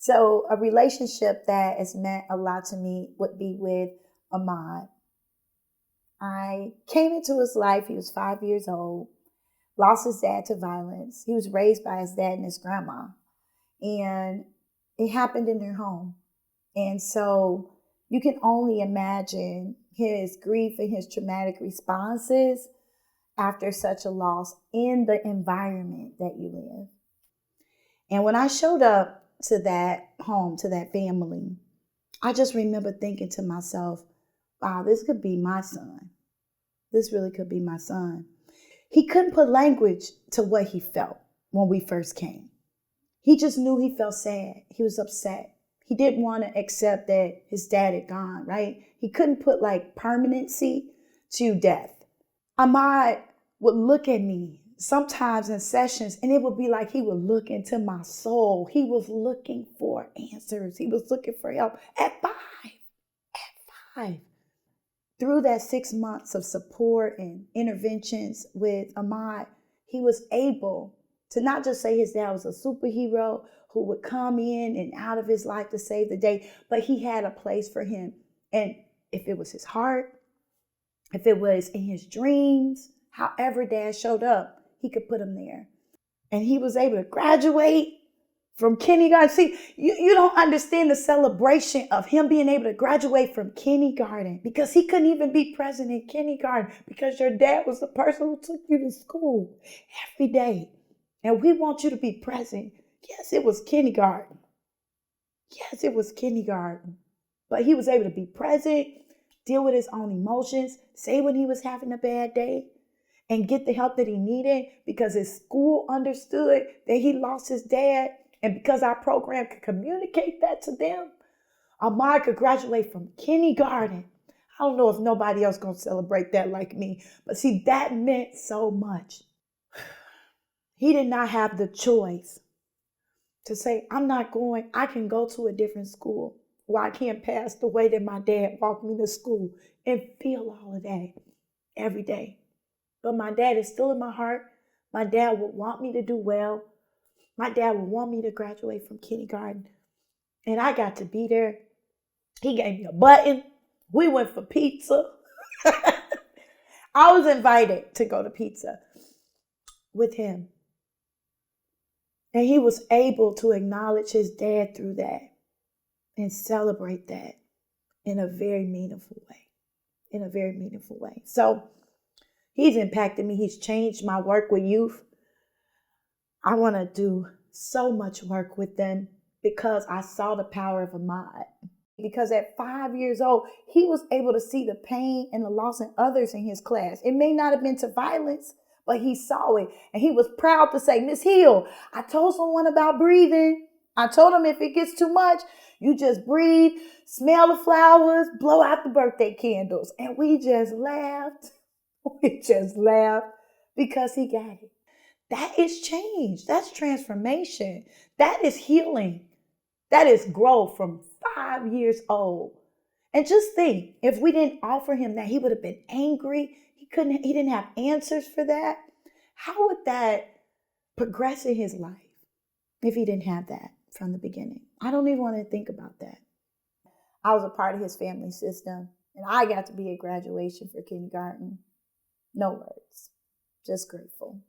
So a relationship that has meant a lot to me would be with Ahmad. I came into his life, he was 5 years old, lost his dad to violence. He was raised by his dad and his grandma. And it happened in their home. And so you can only imagine his grief and his traumatic responses after such a loss in the environment that you live. And when I showed up to that home, to that family, I just remember thinking to myself, wow, this could be my son. This really could be my son. He couldn't put language to what he felt when we first came. He just knew he felt sad. He was upset. He didn't want to accept that his dad had gone, right? He couldn't put like permanency to death. Ahmad would look at me sometimes in sessions and it would be like he would look into my soul. He was looking for answers. He was looking for help at 5. At 5. Through that 6 months of support and interventions with Ahmad, he was able to not just say his dad was a superhero who would come in and out of his life to save the day, but he had a place for him. And if it was his heart, if it was in his dreams, however dad showed up, he could put him there. And he was able to graduate from kindergarten. See, you don't understand the celebration of him being able to graduate from kindergarten because he couldn't even be present in kindergarten because your dad was the person who took you to school every day. And we want you to be present. Yes, it was kindergarten. Yes, it was kindergarten. But he was able to be present, deal with his own emotions, say when he was having a bad day, and get the help that he needed because his school understood that he lost his dad. And because our program could communicate that to them, Ahmad could graduate from kindergarten. I don't know if nobody else going to celebrate that like me. But see, that meant so much. He did not have the choice to say, I'm not going, I can go to a different school where I can't pass the way that my dad walked me to school and feel all of that every day. But my dad is still in my heart. My dad would want me to do well. My dad would want me to graduate from kindergarten. And I got to be there. He gave me a button. We went for pizza. I was invited to go to pizza with him. And he was able to acknowledge his dad through that and celebrate that in a very meaningful way. In a very meaningful way. So he's impacted me. He's changed my work with youth. I want to do so much work with them because I saw the power of Ahmad. Because at 5 years old, he was able to see the pain and the loss in others in his class. It may not have been to violence, but he saw it. And he was proud to say, Miss Hill, I told someone about breathing. I told him if it gets too much, you just breathe, smell the flowers, blow out the birthday candles. And we just laughed. We just laughed because he got it. That is change. That's transformation. That is healing. That is growth from 5 years old. And just think, if we didn't offer him that, he would have been angry. He didn't have answers for that. How would that progress in his life if he didn't have that from the beginning? I don't even want to think about that. I was a part of his family system, and I got to be at graduation for kindergarten. No words, just grateful.